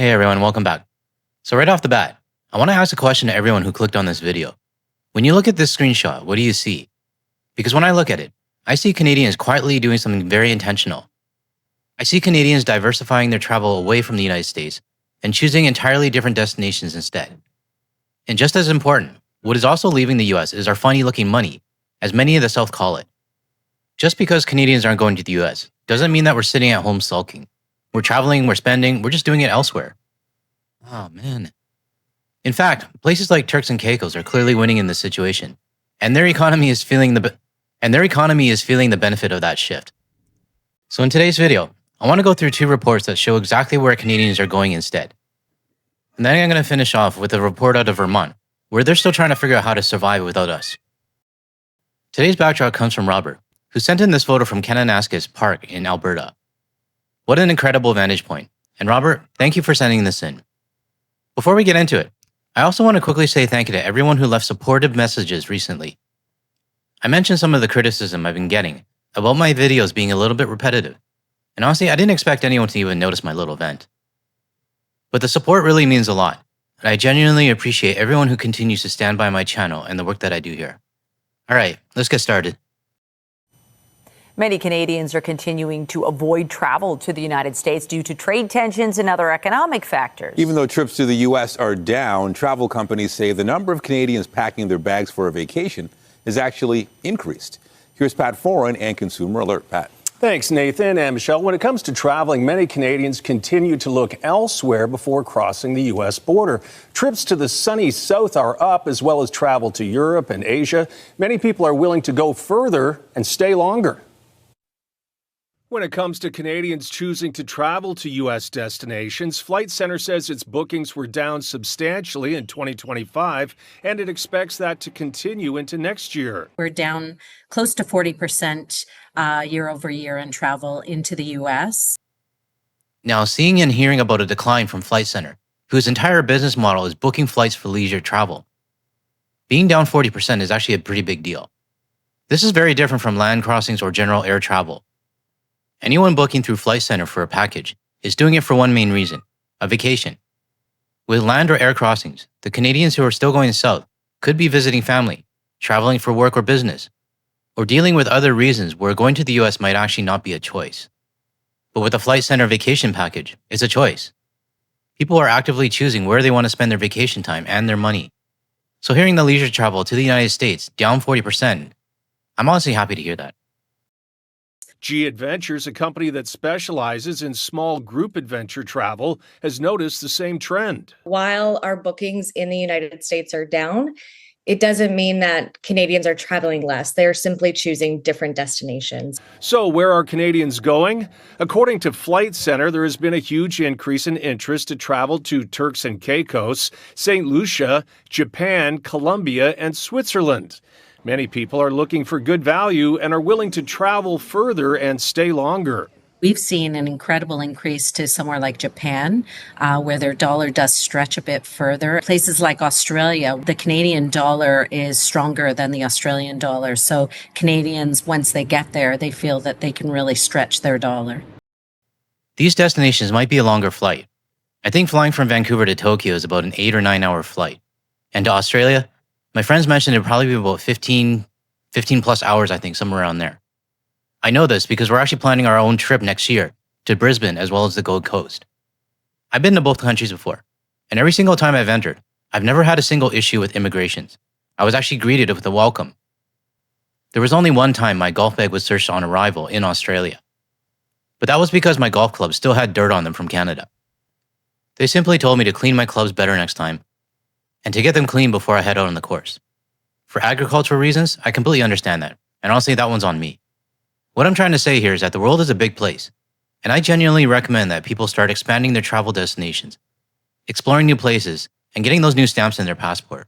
Hey everyone, welcome back. So right off the bat, I want to ask a question to everyone who clicked on this video. When you look at this screenshot, what do you see? Because when I look at it, I see Canadians quietly doing something very intentional. I see Canadians diversifying their travel away from the United States and choosing entirely different destinations instead. And just as important, what is also leaving the US is our funny looking money, as many of the South call it. Just because Canadians aren't going to the US doesn't mean that we're sitting at home sulking. We're traveling, we're spending, we're just doing it elsewhere. Oh man. In fact, places like Turks and Caicos are clearly winning in this situation, and their economy is feeling the benefit of that shift. So in today's video, I want to go through two reports that show exactly where Canadians are going instead. And then I'm going to finish off with a report out of Vermont, where they're still trying to figure out how to survive without us. Today's backdrop comes from Robert, who sent in this photo from Kananaskis Park in Alberta. What an incredible vantage point. And Robert, thank you for sending this in. Before we get into it, I also want to quickly say thank you to everyone who left supportive messages recently. I mentioned some of the criticism I've been getting about my videos being a little bit repetitive, and honestly, I didn't expect anyone to even notice my little vent. But the support really means a lot, and I genuinely appreciate everyone who continues to stand by my channel and the work that I do here. Alright, let's get started. Many Canadians are continuing to avoid travel to the United States due to trade tensions and other economic factors. Even though trips to the U.S. are down, travel companies say the number of Canadians packing their bags for a vacation has actually increased. Here's Pat Foran and Consumer Alert. Pat. Thanks, Nathan and Michelle. When it comes to traveling, many Canadians continue to look elsewhere before crossing the U.S. border. Trips to the sunny south are up, as well as travel to Europe and Asia. Many people are willing to go further and stay longer. When it comes to Canadians choosing to travel to U.S. destinations, Flight Centre says its bookings were down substantially in 2025, and it expects that to continue into next year. We're down close to 40% year over year in travel into the U.S. Now, seeing and hearing about a decline from Flight Centre, whose entire business model is booking flights for leisure travel, being down 40% is actually a pretty big deal. This is very different from land crossings or general air travel. Anyone booking through Flight Centre for a package is doing it for one main reason, a vacation. With land or air crossings, the Canadians who are still going south could be visiting family, traveling for work or business, or dealing with other reasons where going to the US might actually not be a choice. But with a Flight Centre vacation package, it's a choice. People are actively choosing where they want to spend their vacation time and their money. So hearing the leisure travel to the United States down 40%, I'm honestly happy to hear that. G Adventures, a company that specializes in small group adventure travel, has noticed the same trend. While our bookings in the United States are down, it doesn't mean that Canadians are traveling less. They're simply choosing different destinations. So where are Canadians going? According to Flight Centre, there has been a huge increase in interest to travel to Turks and Caicos, St. Lucia, Japan, Colombia, and Switzerland. Many people are looking for good value and are willing to travel further and stay longer. We've seen an incredible increase to somewhere like Japan, where their dollar does stretch a bit further. Places like Australia, the Canadian dollar is stronger than the Australian dollar. So Canadians, once they get there, they feel that they can really stretch their dollar. These destinations might be a longer flight. I think flying from Vancouver to Tokyo is about an 8 or 9 hour flight. And to Australia, my friends mentioned it would probably be about 15 plus hours, I think, somewhere around there. I know this because we're actually planning our own trip next year to Brisbane as well as the Gold Coast. I've been to both countries before, and every single time I've entered, I've never had a single issue with immigrations. I was actually greeted with a welcome. There was only one time my golf bag was searched on arrival in Australia. But that was because my golf clubs still had dirt on them from Canada. They simply told me to clean my clubs better next time, and to get them clean before I head out on the course. For agricultural reasons, I completely understand that, and honestly, that one's on me. What I'm trying to say here is that the world is a big place, and I genuinely recommend that people start expanding their travel destinations, exploring new places, and getting those new stamps in their passport.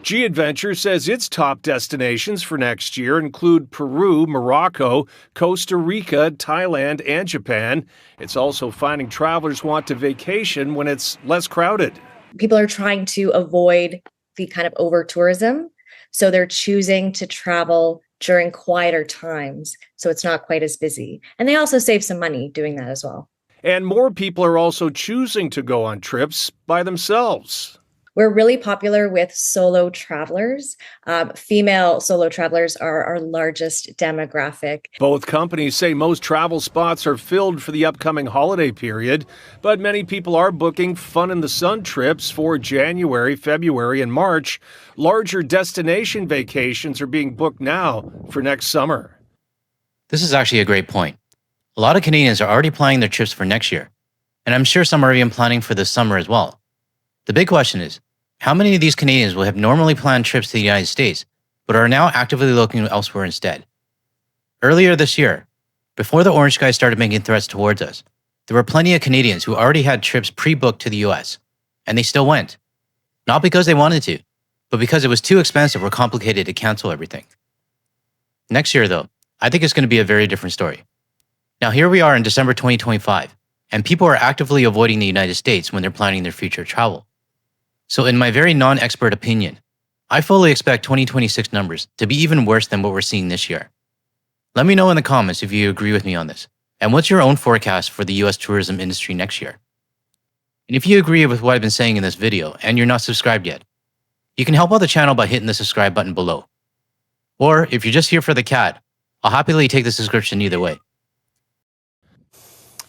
G Adventure says its top destinations for next year include Peru, Morocco, Costa Rica, Thailand, and Japan. It's also finding travelers want to vacation when it's less crowded. People are trying to avoid the kind of over tourism. So they're choosing to travel during quieter times. So it's not quite as busy. And they also save some money doing that as well. And more people are also choosing to go on trips by themselves. We're really popular with solo travelers. Female solo travelers are our largest demographic. Both companies say most travel spots are filled for the upcoming holiday period, but many people are booking fun in the sun trips for January, February, and March. Larger destination vacations are being booked now for next summer. This is actually a great point. A lot of Canadians are already planning their trips for next year, and I'm sure some are even planning for this summer as well. The big question is, how many of these Canadians will have normally planned trips to the United States, but are now actively looking elsewhere instead? Earlier this year, before the orange guys started making threats towards us, there were plenty of Canadians who already had trips pre-booked to the US, and they still went. Not because they wanted to, but because it was too expensive or complicated to cancel everything. Next year, though, I think it's going to be a very different story. Now, here we are in December 2025, and people are actively avoiding the United States when they're planning their future travel. So in my very non-expert opinion, I fully expect 2026 numbers to be even worse than what we're seeing this year. Let me know in the comments if you agree with me on this, and what's your own forecast for the US tourism industry next year. And if you agree with what I've been saying in this video and you're not subscribed yet, you can help out the channel by hitting the subscribe button below. Or if you're just here for the cat, I'll happily take the subscription either way.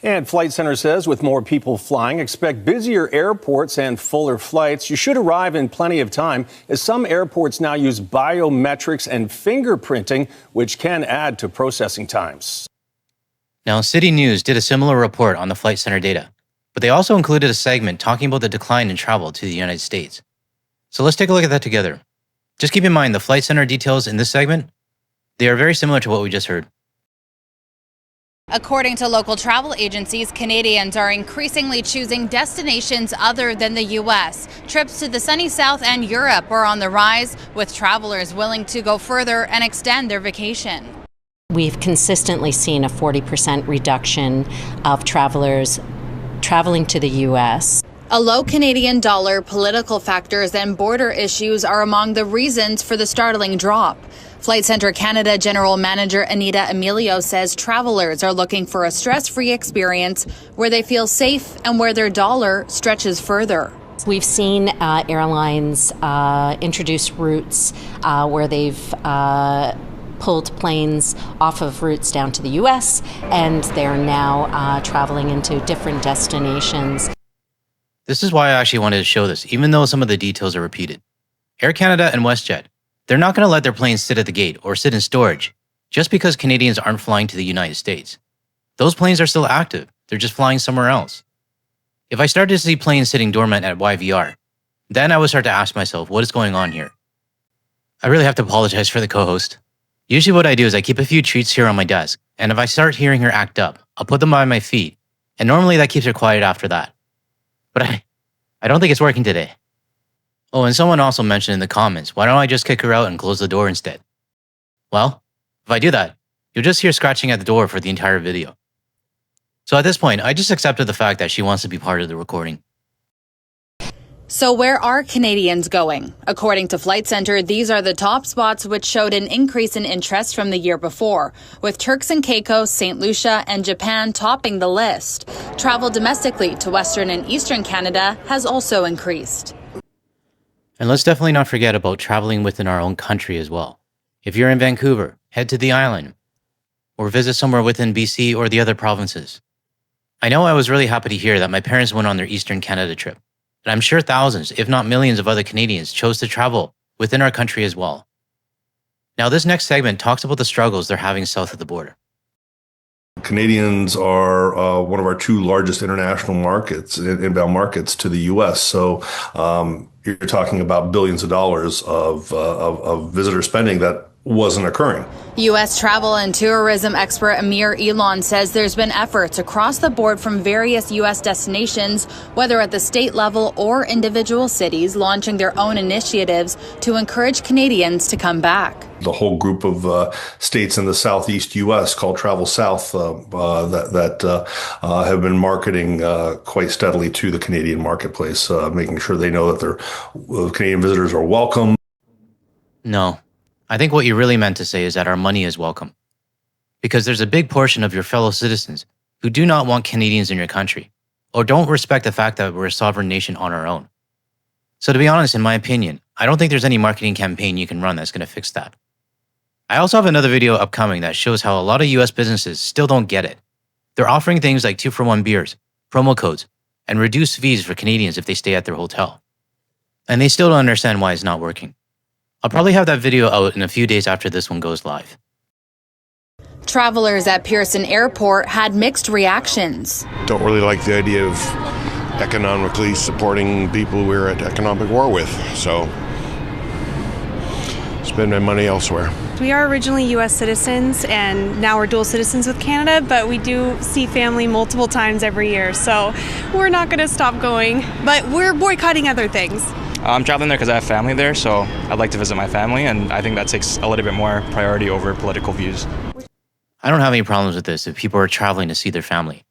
And Flight Center says with more people flying, expect busier airports and fuller flights. You should arrive in plenty of time, as some airports now use biometrics and fingerprinting, which can add to processing times. Now, City News did a similar report on the Flight Center data, but they also included a segment talking about the decline in travel to the United States. So let's take a look at that together. Just keep in mind the Flight Center details in this segment, they are very similar to what we just heard. According to local travel agencies, Canadians are increasingly choosing destinations other than the U.S. Trips to the sunny South and Europe are on the rise, with travelers willing to go further and extend their vacation. We've consistently seen a 40% reduction of travelers traveling to the U.S. A low Canadian dollar, political factors, and border issues are among the reasons for the startling drop. Flight Centre Canada General Manager Anita Emilio says travelers are looking for a stress-free experience where they feel safe and where their dollar stretches further. We've seen airlines introduce routes where they've pulled planes off of routes down to the U.S., and they're now traveling into different destinations. This is why I actually wanted to show this, even though some of the details are repeated. Air Canada and WestJet, they're not going to let their planes sit at the gate or sit in storage just because Canadians aren't flying to the United States. Those planes are still active, they're just flying somewhere else. If I started to see planes sitting dormant at YVR, then I would start to ask myself, what is going on here? I really have to apologize for the co-host. Usually what I do is I keep a few treats here on my desk, and if I start hearing her act up, I'll put them by my feet, and normally that keeps her quiet after that. But I don't think it's working today. Oh, and someone also mentioned in the comments, why don't I just kick her out and close the door instead? Well, if I do that, you'll just hear scratching at the door for the entire video. So at this point, I just accepted the fact that she wants to be part of the recording. So where are Canadians going? According to Flight Centre, these are the top spots which showed an increase in interest from the year before, with Turks and Caicos, St. Lucia, and Japan topping the list. Travel domestically to Western and Eastern Canada has also increased. And let's definitely not forget about traveling within our own country as well. If you're in Vancouver, head to the island, or visit somewhere within BC or the other provinces. I know I was really happy to hear that my parents went on their Eastern Canada trip, and I'm sure thousands, if not millions of other Canadians chose to travel within our country as well. Now this next segment talks about the struggles they're having south of the border. Canadians are one of our two largest international markets, inbound markets to the U.S. So you're talking about billions of dollars of visitor spending that wasn't occurring. U.S. travel and tourism expert Amir Elon says there's been efforts across the board from various U.S. destinations, whether at the state level or individual cities, launching their own initiatives to encourage Canadians to come back. The whole group of states in the southeast U.S. called Travel South that have been marketing quite steadily to the Canadian marketplace, making sure they know that their Canadian visitors are welcome. No, I think what you really meant to say is that our money is welcome. Because there's a big portion of your fellow citizens who do not want Canadians in your country, or don't respect the fact that we're a sovereign nation on our own. So to be honest, in my opinion, I don't think there's any marketing campaign you can run that's going to fix that. I also have another video upcoming that shows how a lot of US businesses still don't get it. They're offering things like 2-for-1 beers, promo codes, and reduced fees for Canadians if they stay at their hotel. And they still don't understand why it's not working. I'll probably have that video out in a few days after this one goes live. Travelers at Pearson Airport had mixed reactions. Don't really like the idea of economically supporting people we're at economic war with, so spend my money elsewhere. We are originally U.S. citizens, and now we're dual citizens with Canada, but we do see family multiple times every year, so we're not going to stop going, but we're boycotting other things. I'm traveling there because I have family there, so I'd like to visit my family, and I think that takes a little bit more priority over political views. I don't have any problems with this if people are traveling to see their family.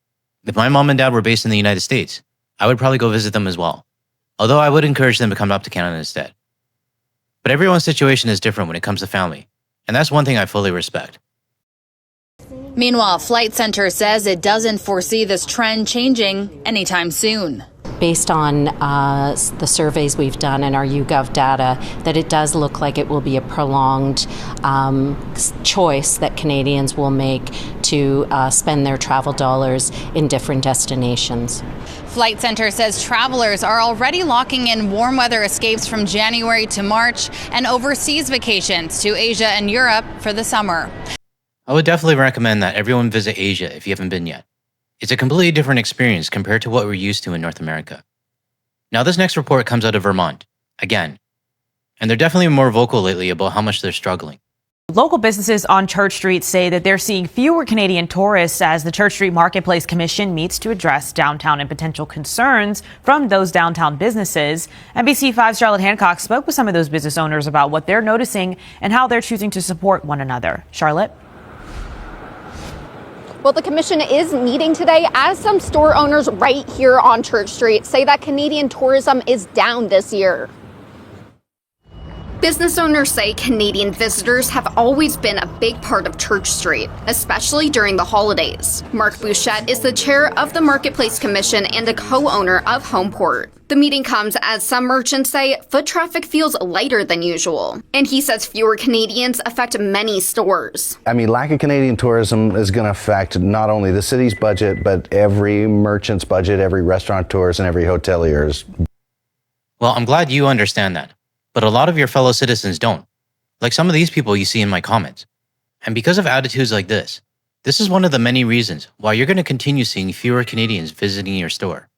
If my mom and dad were based in the United States, I would probably go visit them as well, although I would encourage them to come up to Canada instead. But everyone's situation is different when it comes to family, and that's one thing I fully respect. Meanwhile, Flight Center says it doesn't foresee this trend changing anytime soon. Based on the surveys we've done and our YouGov data, that it does look like it will be a prolonged choice that Canadians will make to spend their travel dollars in different destinations. Flight Center says travelers are already locking in warm weather escapes from January to March and overseas vacations to Asia and Europe for the summer. I would definitely recommend that everyone visit Asia if you haven't been yet. It's a completely different experience compared to what we're used to in North America. Now, this next report comes out of Vermont, again, and they're definitely more vocal lately about how much they're struggling. Local businesses on Church Street say that they're seeing fewer Canadian tourists as the Church Street Marketplace Commission meets to address downtown and potential concerns from those downtown businesses. NBC5's Charlotte Hancock spoke with some of those business owners about what they're noticing and how they're choosing to support one another. Charlotte? Well, the commission is meeting today as some store owners right here on Church Street say that Canadian tourism is down this year. Business owners say Canadian visitors have always been a big part of Church Street, especially during the holidays. Mark Bouchette is the chair of the Marketplace Commission and a co-owner of Homeport. The meeting comes as some merchants say foot traffic feels lighter than usual. And he says fewer Canadians affect many stores. I mean, lack of Canadian tourism is going to affect not only the city's budget, but every merchant's budget, every restaurateur's and every hotelier's. Well, I'm glad you understand that, but a lot of your fellow citizens don't, like some of these people you see in my comments. And because of attitudes like this is one of the many reasons why you're going to continue seeing fewer Canadians visiting your store.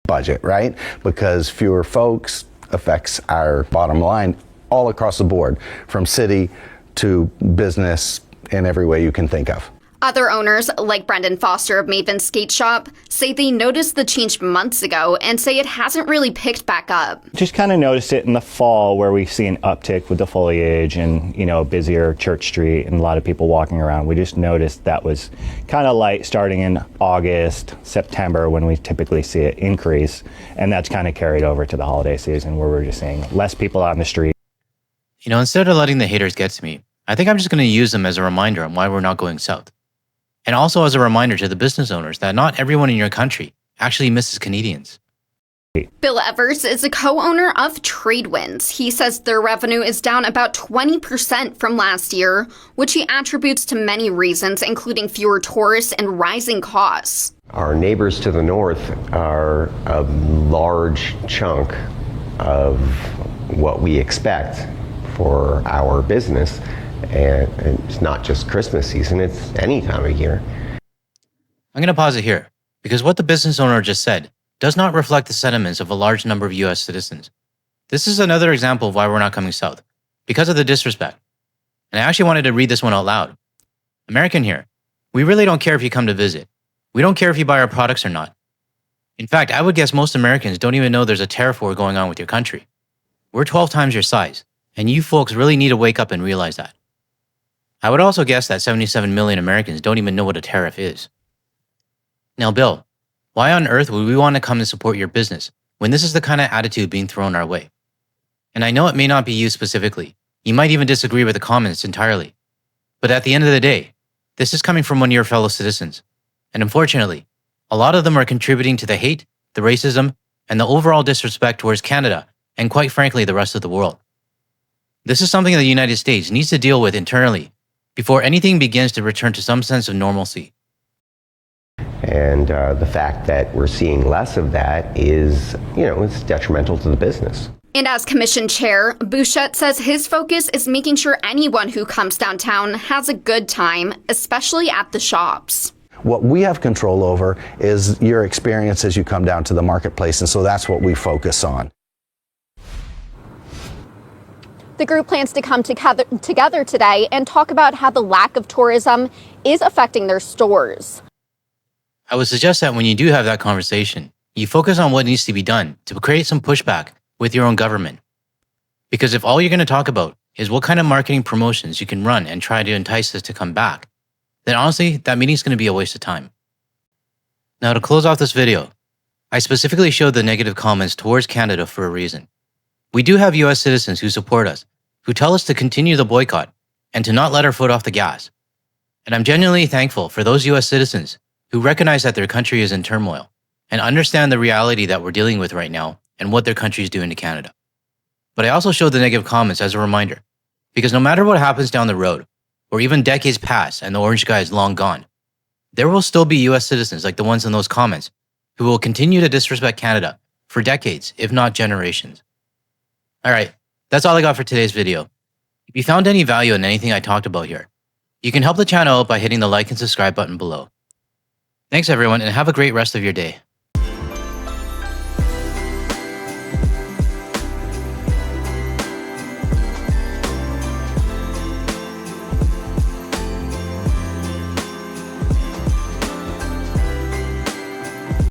Budget, right? Because fewer folks affects our bottom line all across the board, from city to business in every way you can think of. Other owners, like Brendan Foster of Maven's Skate Shop, say they noticed the change months ago and say it hasn't really picked back up. Just kind of noticed it in the fall where we see an uptick with the foliage and, busier Church Street and a lot of people walking around. We just noticed that was kind of light starting in August, September when we typically see it increase. And that's kind of carried over to the holiday season where we're just seeing less people out in the street. Instead of letting the haters get to me, I think I'm just going to use them as a reminder on why we're not going south. And also as a reminder to the business owners that not everyone in your country actually misses Canadians. Bill Evers is a co-owner of Tradewinds. He says their revenue is down about 20% from last year, which he attributes to many reasons, including fewer tourists and rising costs. Our neighbors to the north are a large chunk of what we expect for our business. And it's not just Christmas season, it's any time of year. I'm going to pause it here, because what the business owner just said does not reflect the sentiments of a large number of US citizens. This is another example of why we're not coming south, because of the disrespect. And I actually wanted to read this one out loud. American here, we really don't care if you come to visit. We don't care if you buy our products or not. In fact, I would guess most Americans don't even know there's a tariff war going on with your country. We're 12 times your size, and you folks really need to wake up and realize that. I would also guess that 77 million Americans don't even know what a tariff is. Now, Bill, why on earth would we want to come and support your business when this is the kind of attitude being thrown our way? And I know it may not be you specifically. You might even disagree with the comments entirely. But at the end of the day, this is coming from one of your fellow citizens. And unfortunately, a lot of them are contributing to the hate, the racism, and the overall disrespect towards Canada, and quite frankly, the rest of the world. This is something the United States needs to deal with internally before anything begins to return to some sense of normalcy. And the fact that we're seeing less of that is, it's detrimental to the business. And as commission chair, Bouchette says his focus is making sure anyone who comes downtown has a good time, especially at the shops. What we have control over is your experience as you come down to the marketplace, and so that's what we focus on. The group plans to come together today and talk about how the lack of tourism is affecting their stores. I would suggest that when you do have that conversation, you focus on what needs to be done to create some pushback with your own government. Because if all you're going to talk about is what kind of marketing promotions you can run and try to entice us to come back, then honestly, that meeting's going to be a waste of time. Now, to close off this video, I specifically showed the negative comments towards Canada for a reason. We do have US citizens who support us, who tell us to continue the boycott and to not let our foot off the gas. And I'm genuinely thankful for those US citizens who recognize that their country is in turmoil and understand the reality that we're dealing with right now and what their country is doing to Canada. But I also showed the negative comments as a reminder, because no matter what happens down the road, or even decades pass and the orange guy is long gone, there will still be US citizens like the ones in those comments who will continue to disrespect Canada for decades, if not generations. All right, that's all I got for today's video. If you found any value in anything I talked about here, you can help the channel out by hitting the like and subscribe button below. Thanks everyone, and have a great rest of your day.